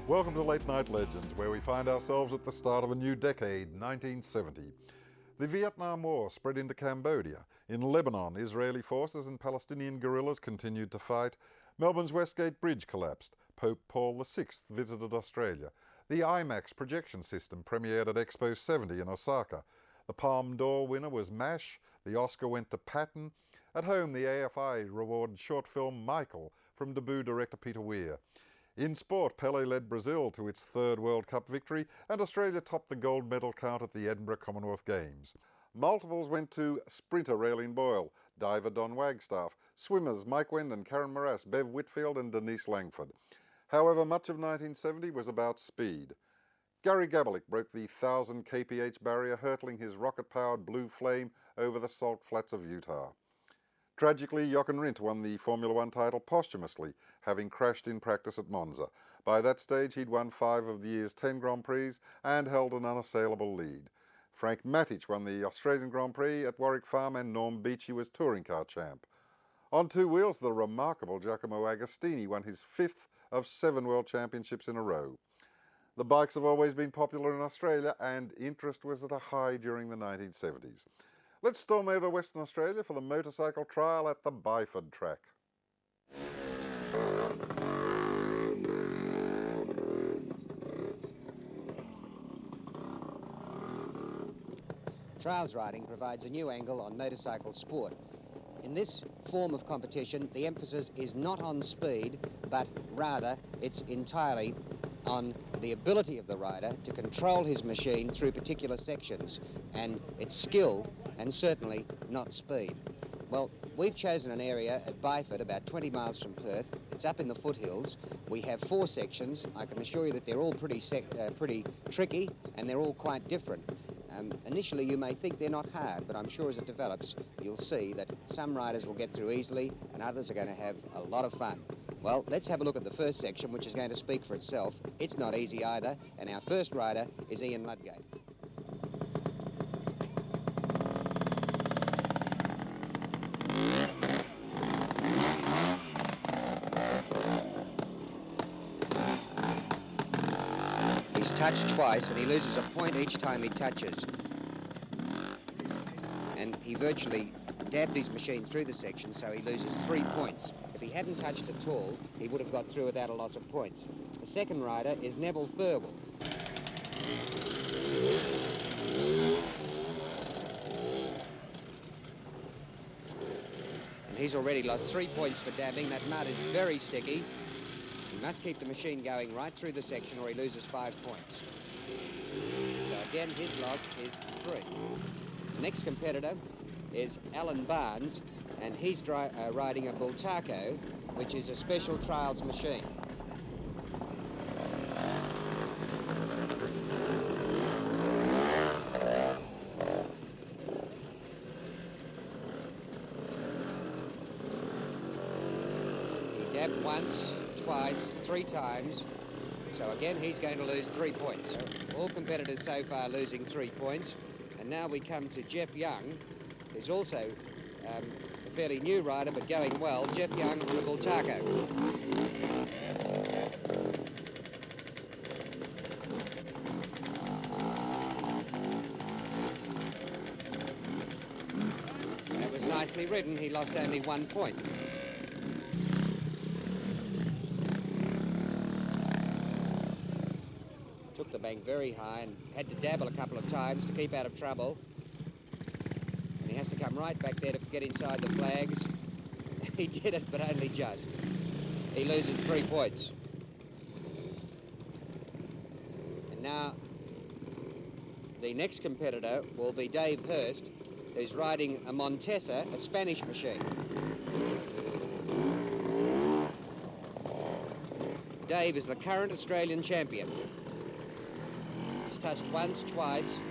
Welcome to Late Night Legends, where we find ourselves at the start of a new decade, 1970. The Vietnam War spread into Cambodia. In Lebanon, Israeli forces and Palestinian guerrillas continued to fight. Melbourne's Westgate Bridge collapsed. Pope Paul VI visited Australia. The IMAX projection system premiered at Expo 70 in Osaka. The Palme d'Or winner was MASH. The Oscar went to Patton. At home, the AFI rewarded short film Michael from debut director Peter Weir. In sport, Pelé led Brazil to its third World Cup victory, and Australia topped the gold medal count at the Edinburgh Commonwealth Games. Multiples went to sprinter Raelene Boyle, diver Don Wagstaff, swimmers Mike Wend and Karen Morass, Bev Whitfield and Denise Langford. However, much of 1970 was about speed. Gary Gabalik broke the 1,000 kph barrier, hurtling his rocket-powered Blue Flame over the salt flats of Utah. Tragically, Jochen Rindt won the Formula One title posthumously, having crashed in practice at Monza. By that stage, he'd won 5 of the year's 10 Grand Prix and held an unassailable lead. Frank Matic won the Australian Grand Prix at Warwick Farm, and Norm Beechey was touring car champ. On 2 wheels, the remarkable Giacomo Agostini won his 5th of 7 world championships in a row. The bikes have always been popular in Australia, and interest was at a high during the 1970s. Let's storm over to Western Australia for the motorcycle trial at the Byford track. Trials riding provides a new angle on motorcycle sport. In this form of competition, the emphasis is not on speed, but rather it's entirely on the ability of the rider to control his machine through particular sections, and it's skill and certainly not speed. Well, we've chosen an area at Byford, about 20 miles from Perth. It's up in the foothills. We have 4 sections. I can assure you that they're all pretty tricky, and they're all quite different. Initially, you may think they're not hard, but I'm sure as it develops, you'll see that some riders will get through easily, and others are going to have a lot of fun. Well, let's have a look at the first section, which is going to speak for itself. It's not easy either, and our first rider is Ian Ludgate. He's touched twice, and he loses a point each time he touches. And he virtually dabbed his machine through the section, so he loses 3 points. If he hadn't touched at all, he would have got through without a loss of points. The second rider is Neville Thurwell. And he's already lost 3 points for dabbing. That mud is very sticky. He must keep the machine going right through the section or he loses 5 points. So again, his loss is 3. The next competitor is Alan Barnes, and he's riding a Bultaco, which is a special trials machine. He dabbed once, twice, 3 times, so again he's going to lose 3 points. All competitors so far losing 3 points, and now we come to Jeff Young, who's also a fairly new rider but going well. Jeff Young on the Bultaco. That was nicely ridden. He lost only 1 point. Took the bank very high and had to dabble a couple of times to keep out of trouble. And he has to come right back there to get inside the flags. He did it, but only just. He loses 3 points. And now the next competitor will be Dave Hurst, who's riding a Montesa, a Spanish machine. Dave is the current Australian champion. He's touched once, twice,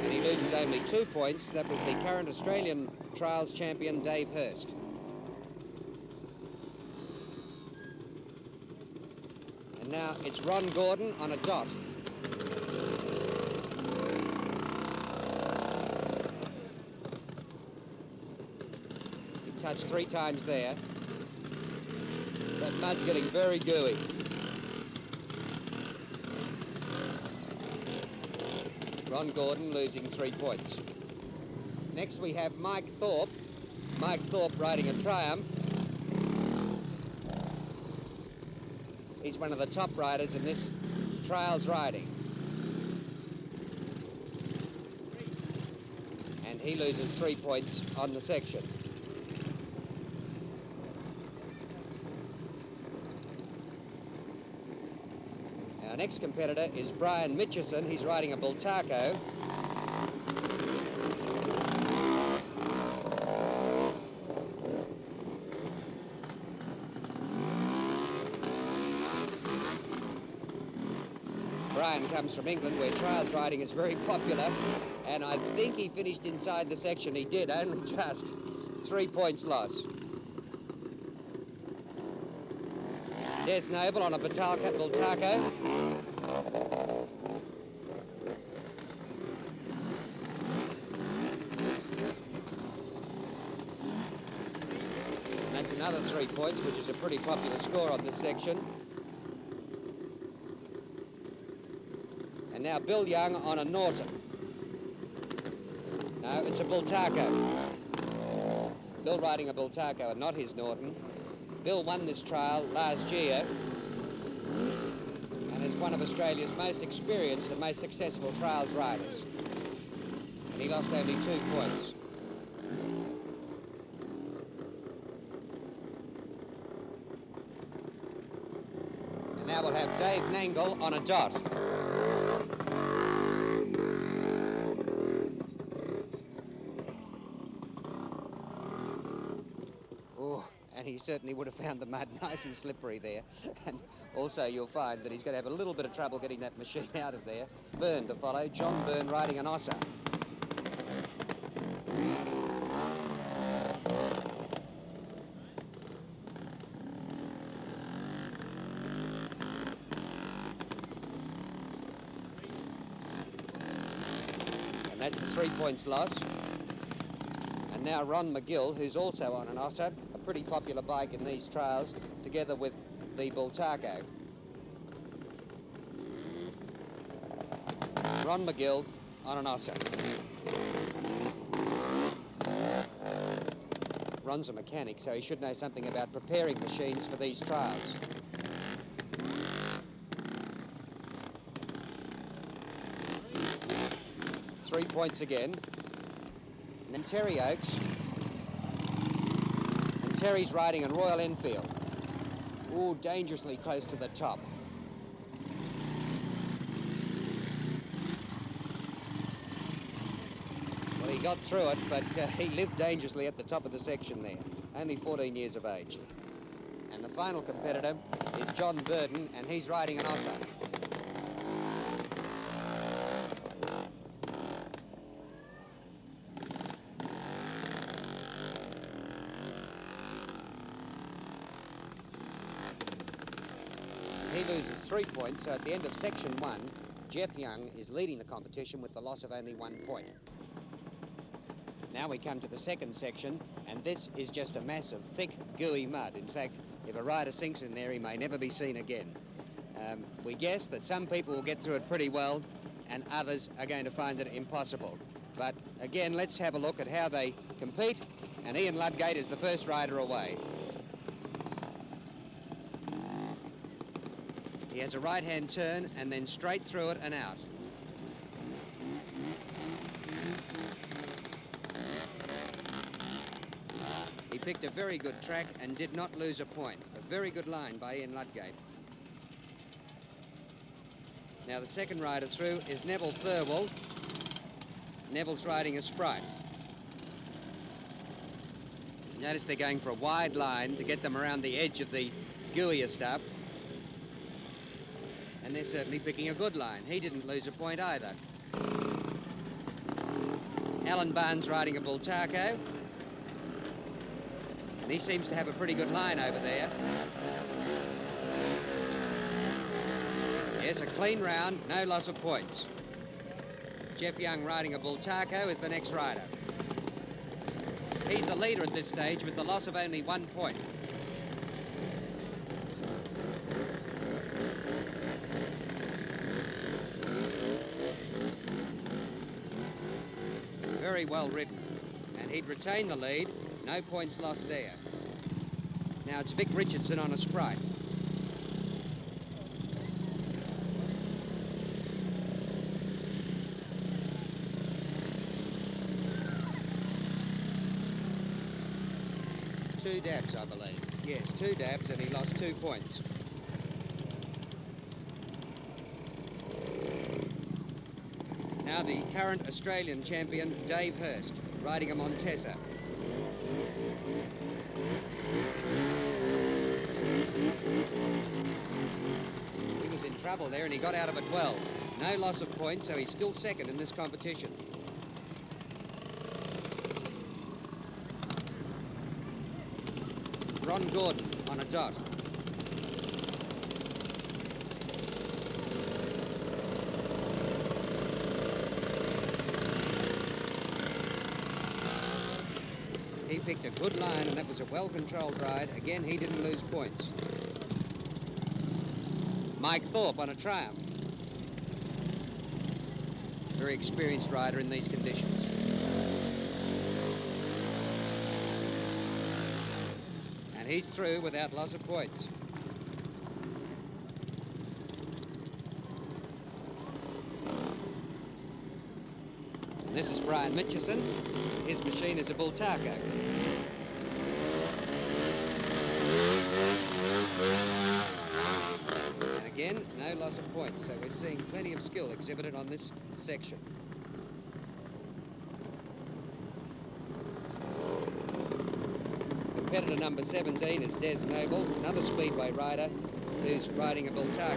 and he loses only 2 points. That was the current Australian trials champion, Dave Hurst. And now it's Ron Gordon on a dot. He touched 3 times there. That mud's getting very gooey. Ron Gordon losing 3 points. Next we have Mike Thorpe. Mike Thorpe riding a Triumph. He's one of the top riders in this trials riding. And he loses 3 points on the section. Our next competitor is Brian Mitchison. He's riding a Bultaco. Brian comes from England, where trials riding is very popular, and I think he finished inside the section. He did, only just 3 points loss. Des Noble on a Bultaco. And that's another 3 points, which is a pretty popular score on this section. And now Bill Young on a Norton. No, it's a Bultaco. Bill riding a Bultaco and not his Norton. Bill won this trial last year and is one of Australia's most experienced and most successful trials riders. And he lost only 2 points. And now we'll have Dave Nangle on a Dot. He certainly would have found the mud nice and slippery there. And also you'll find that he's going to have a little bit of trouble getting that machine out of there. Byrne to follow, John Byrne riding an Ossa. And that's a 3 points loss. And now Ron McGill, who's also on an Ossa, pretty popular bike in these trials, together with the Bultaco. Ron McGill on an Ossa. Ron's a mechanic, so he should know something about preparing machines for these trials. Three points again. And then Terry Oakes. Terry's riding a Royal Enfield. Ooh, dangerously close to the top. Well, he got through it, but he lived dangerously at the top of the section there. Only 14 years of age. And the final competitor is John Burton, and he's riding an Ossa. He loses 3 points, so at the end of section 1, Jeff Young is leading the competition with the loss of only 1 point. Now we come to the second section, and this is just a mass of thick, gooey mud. In fact, if a rider sinks in there, he may never be seen again. We guess that some people will get through it pretty well, and others are going to find it impossible. But again, let's have a look at how they compete, and Ian Ludgate is the first rider away. He has a right-hand turn and then straight through it and out. He picked a very good track and did not lose a point. A very good line by Ian Ludgate. Now the second rider through is Neville Thirlwell. Neville's riding a Sprite. Notice they're going for a wide line to get them around the edge of the gooier stuff. And they're certainly picking a good line. He didn't lose a point either. Alan Barnes riding a Bultaco. And he seems to have a pretty good line over there. Yes, a clean round, no loss of points. Jeff Young riding a Bultaco is the next rider. He's the leader at this stage with the loss of only 1 point. very well ridden. And he'd retain the lead. No points lost there. Now it's Vic Richardson on a Sprite. Two dabs, I believe. Yes, 2 dabs, and he lost 2 points. Now the current Australian champion, Dave Hurst, riding a Montesa. He was in trouble there and he got out of it well. No loss of points, so he's still second in this competition. Ron Gordon on a dot. He picked a good line and that was a well-controlled ride. Again, he didn't lose points. Mike Thorpe on a Triumph. Very experienced rider in these conditions. And he's through without loss of points. And this is Brian Mitchison. His machine is a Bull Taco. And again, no loss of points, so we're seeing plenty of skill exhibited on this section. Competitor number 17 is Des Noble, another Speedway rider who's riding a Bull Taco.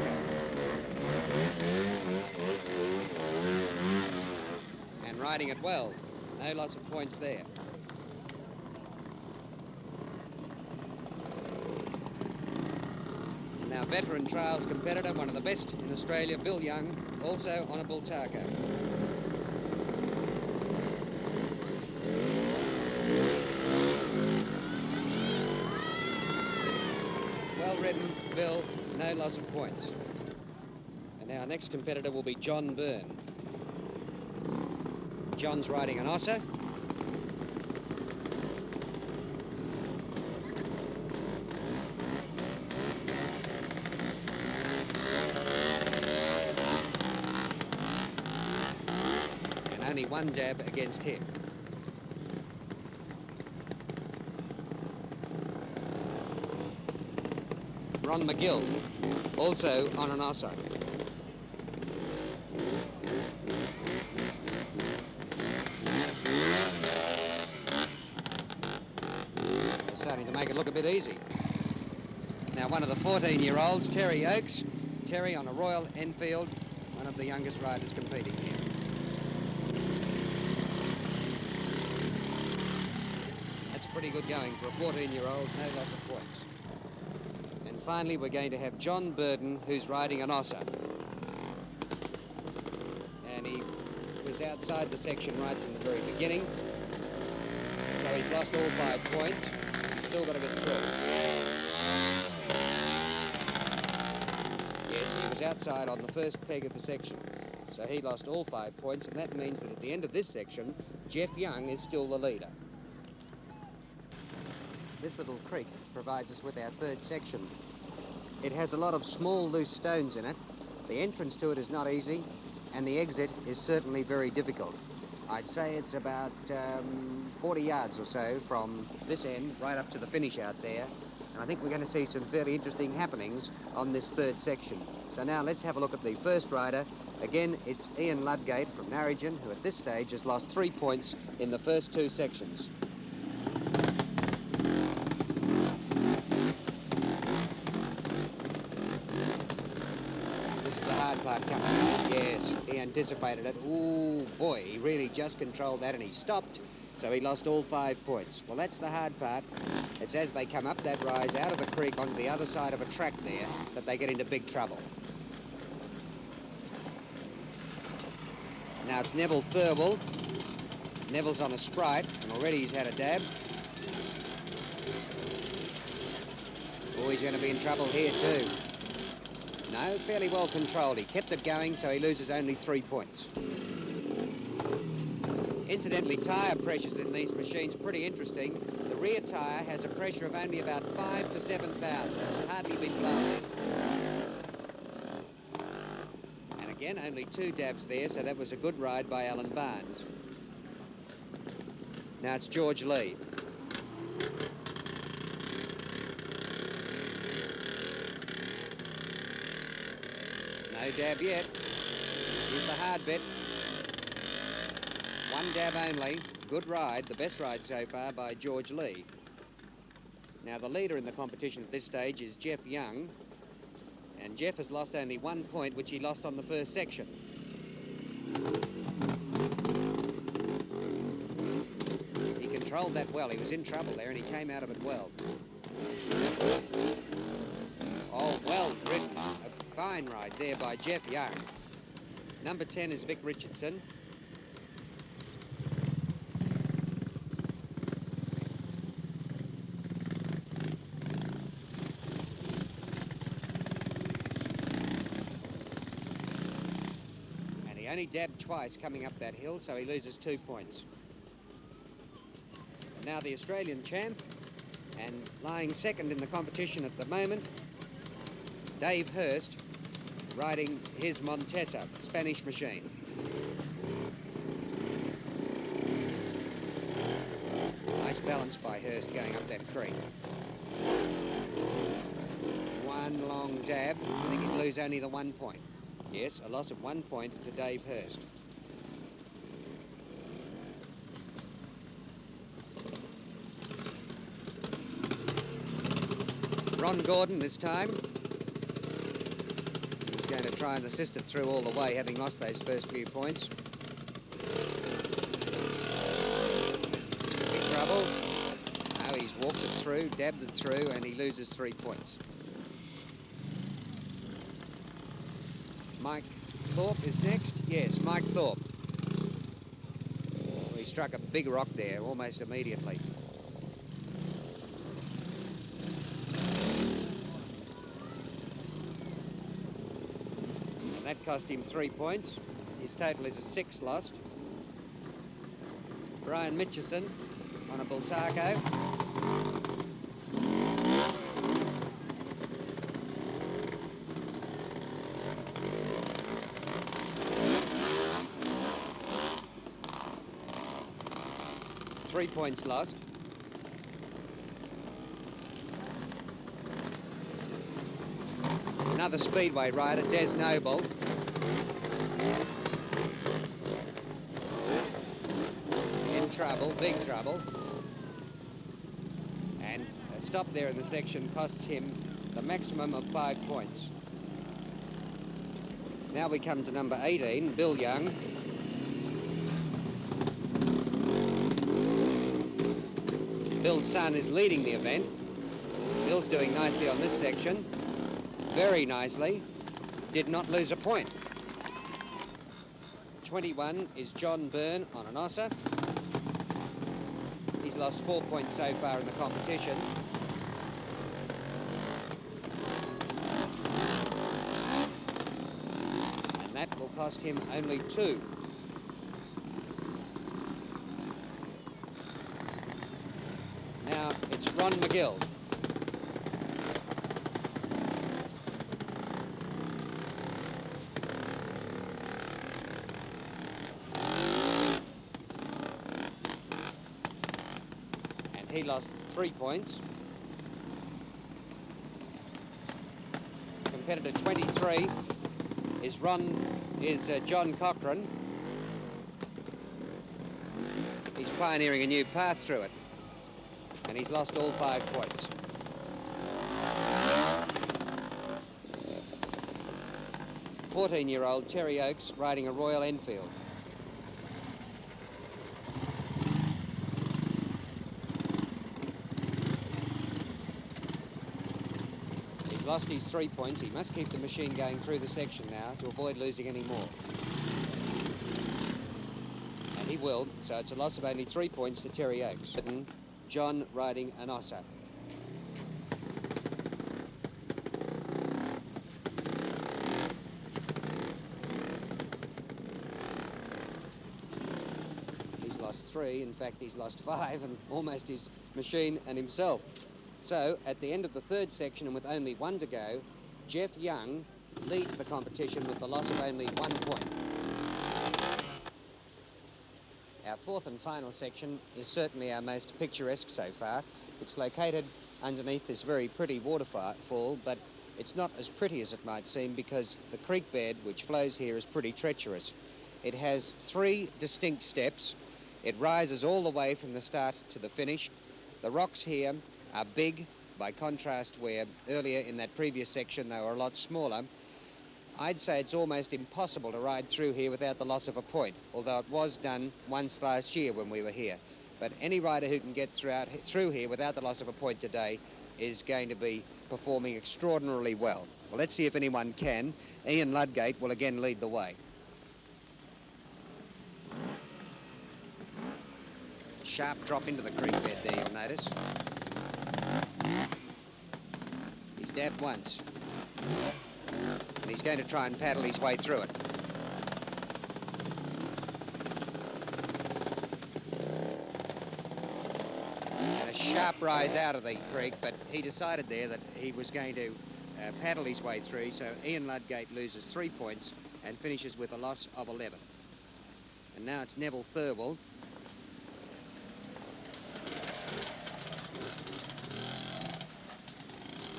And riding it well. No loss of points there. Now, veteran trials competitor, one of the best in Australia, Bill Young, also on a Bull Taco. Well-ridden, Bill, no loss of points. And our next competitor will be John Byrne. John's riding an Aussie. And only 1 dab against him. Ron McGill, also on an Aussie. Starting to make it look a bit easy. Now one of the 14-year-olds, Terry Oakes. Terry on a Royal Enfield, one of the youngest riders competing here. That's pretty good going for a 14-year-old, no loss of points. And finally we're going to have John Burden, who's riding an Aussie. And he was outside the section right from the very beginning. So he's lost all 5 points. Still got to get through. Yes, he was outside on the first peg of the section. So he lost all 5 points, and that means that at the end of this section, Jeff Young is still the leader. This little creek provides us with our 3rd section. It has a lot of small, loose stones in it. The entrance to it is not easy, and the exit is certainly very difficult. I'd say it's about 40 yards or so from this end right up to the finish out there. And I think we're going to see some fairly interesting happenings on this 3rd section. So now let's have a look at the first rider. Again, it's Ian Ludgate from Narrogin, who at this stage has lost 3 points in the first 2 sections. This is the hard part coming up. Yes, he anticipated it. Ooh, boy, he really just controlled that and he stopped. So he lost all 5 points. Well, that's the hard part. It's as they come up that rise out of the creek onto the other side of a track there that they get into big trouble. Now it's Neville Thirlwell. Neville's on a Sprite, and already he's had a dab. Oh, he's going to be in trouble here too. No, fairly well controlled. He kept it going, so he loses only 3 points. Incidentally, tyre pressures in these machines pretty interesting. The rear tyre has a pressure of only about 5 to 7 pounds. It's hardly been blown. And again, only 2 dabs there, so that was a good ride by Alan Barnes. Now it's George Lee. No dab yet. Here's the hard bit. 1 dab only. Good ride, the best ride so far by George Lee. Now the leader in the competition at this stage is Jeff Young, and Jeff has lost only 1 point, which he lost on the first section. He controlled that well. He was in trouble there and he came out of it well. Oh, well ridden. A fine ride there by Jeff Young. Number 10 is Vic Richardson. Only dabbed twice coming up that hill, so he loses 2 points. And now the Australian champ, and lying second in the competition at the moment, Dave Hurst, riding his Montesa, Spanish machine. Nice balance by Hurst going up that creek. 1 long dab. I think he'd lose only the 1 point. Yes, a loss of 1 point to Dave Hurst. Ron Gordon this time. He's going to try and assist it through all the way, having lost those first few points. This could be trouble. No, he's walked it through, dabbed it through, and he loses 3 points. Mike Thorpe is next. Yes, Mike Thorpe. Oh, he struck a big rock there almost immediately. And that cost him 3 points. His total is a 6 lost. Brian Mitchison on a Bultaco. Three points lost. Another Speedway rider, Des Noble. In trouble, big trouble. And a stop there in the section costs him the maximum of 5 points. Now we come to number 18, Bill Young. Bill's son is leading the event. Bill's doing nicely on this section. Very nicely. Did not lose a point. 21 is John Byrne on an Ossa. He's lost 4 points so far in the competition. And that will cost him only 2. Now it's Ron McGill. And he lost 3 points. Competitor 23 is John Cochran. He's pioneering a new path through it. And he's lost all 5 points. "14-year-old Terry Oakes riding a Royal Enfield. He's lost his 3 points. He must keep the machine going through the section now to avoid losing any more. And he will, so it's a loss of only 3 points to Terry Oakes. John riding an Ossa. 3. In fact, he's lost 5 and almost his machine and himself. So, at the end of the third section and with only 1 to go, Jeff Young leads the competition with the loss of only 1 point. Our fourth and final section is certainly our most picturesque so far. It's located underneath this very pretty waterfall, but it's not as pretty as it might seem because the creek bed which flows here is pretty treacherous. It has 3 distinct steps. It rises all the way from the start to the finish. The rocks here are big, by contrast where earlier in that previous section they were a lot smaller. I'd say it's almost impossible to ride through here without the loss of a point, although it was done once last year when we were here. But any rider who can get through here without the loss of a point today is going to be performing extraordinarily well. Well, let's see if anyone can. Ian Ludgate will again lead the way. Sharp drop into the creek bed there, you'll notice. He's dabbed once. And he's going to try and paddle his way through it. And a sharp rise out of the creek, but he decided there that he was going to paddle his way through, so Ian Ludgate loses 3 points and finishes with a loss of 11. And now it's Neville Thirlwell.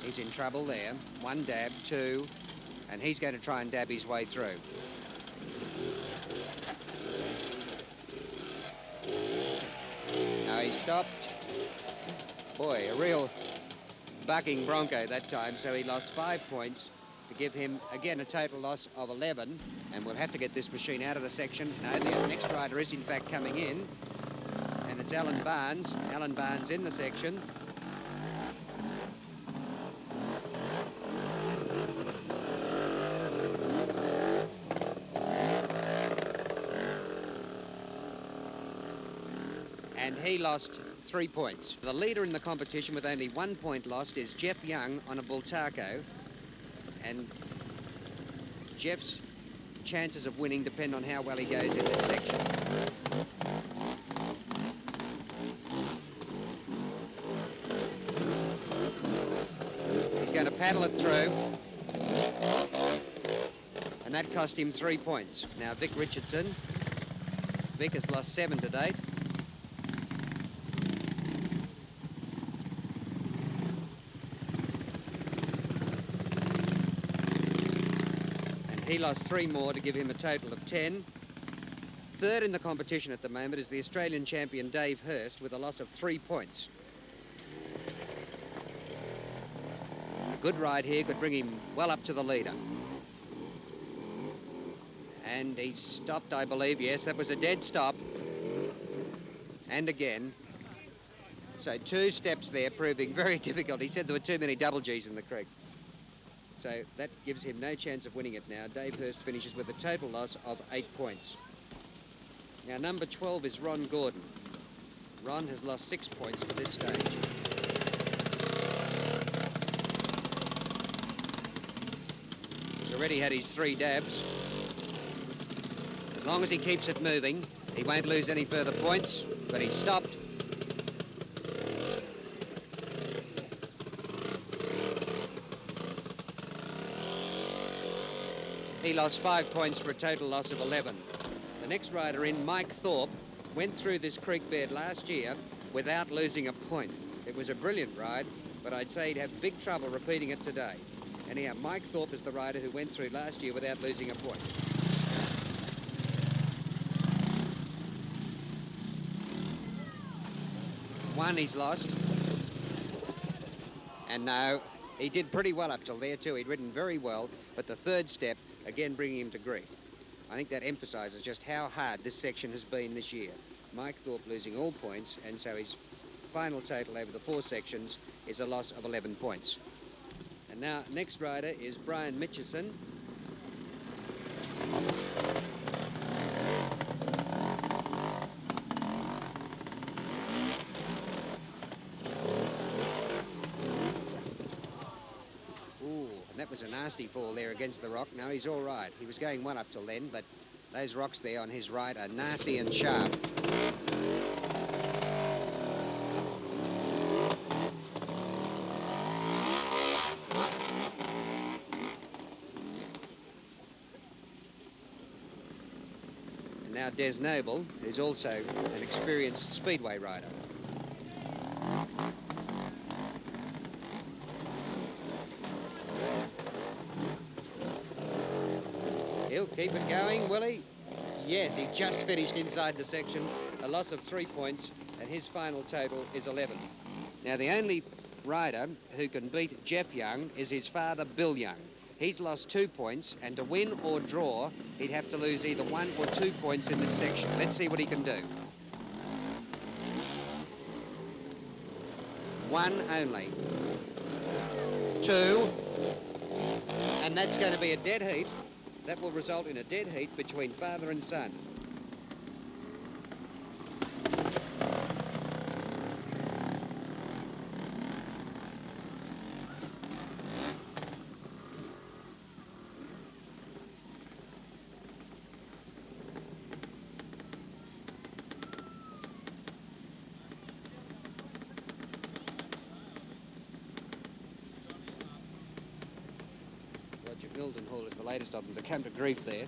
He's in trouble there. 1 dab, 2, and he's going to try and dab his way through. Now he stopped. Boy, a real bucking bronco that time, so he lost 5 points to give him, again, a total loss of 11, and we'll have to get this machine out of the section. No, the next rider is, in fact, coming in, and it's Alan Barnes. Alan Barnes in the section. And he lost 3 points. The leader in the competition with only 1 point lost is Jeff Young on a Bultaco. And Jeff's chances of winning depend on how well he goes in this section. He's going to paddle it through. And that cost him 3 points. Now Vic Richardson. Vic has lost 7 to date. He lost 3 more to give him a total of 10. Third in the competition at the moment is the Australian champion Dave Hurst with a loss of 3 points. A good ride here could bring him well up to the leader. And he stopped, I believe. Yes, that was a dead stop. And again. So 2 steps there proving very difficult. He said there were too many double Gs in the creek. So that gives him no chance of winning it now. Dave Hurst finishes with a total loss of 8 points. Now, number 12 is Ron Gordon. Ron has lost 6 points to this stage. He's already had his 3 dabs. As long as he keeps it moving, he won't lose any further points, but he stopped. He lost 5 points for a total loss of 11. The next rider in, Mike Thorpe, went through this creek bed last year without losing a point. It was a brilliant ride, but I'd say he'd have big trouble repeating it today. Anyhow, Mike Thorpe is the rider who went through last year without losing a point. One he's lost. And no, he did pretty well up till there too. He'd ridden very well, but the third step, again bringing him to grief. I think that emphasises just how hard this section has been this year. Mike Thorpe losing all points, and so his final total over the 4 sections is a loss of 11 points. And now, next rider is Brian Mitchison. That was a nasty fall there against the rock. No, he's all right. He was going well up till then, but those rocks there on his right are nasty and sharp. Now Des Noble is also an experienced speedway rider. He'll keep it going, will he? Yes, he just finished inside the section, a loss of 3 points, and his final total is 11. Now, the only rider who can beat Jeff Young is his father, Bill Young. He's lost 2 points, and to win or draw, he'd have to lose either 1 or 2 points in this section. Let's see what he can do. 1 only. 2. And that's going to be a dead heat. That will result in a dead heat between father and son. Mildenhall is the latest of them to come to grief there.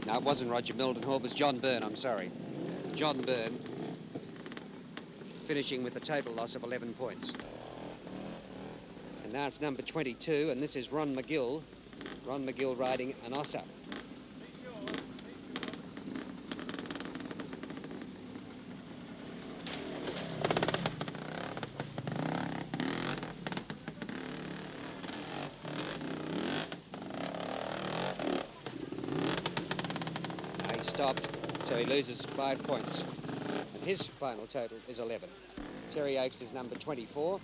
No, it wasn't Roger Mildenhall, it was John Byrne, I'm sorry. John Byrne finishing with a total loss of 11 points. And now it's number 22, and this is Ron McGill. Ron McGill riding an Aussie. Stopped, so he loses 5 points. And his final total is 11. Terry Oakes is number 24.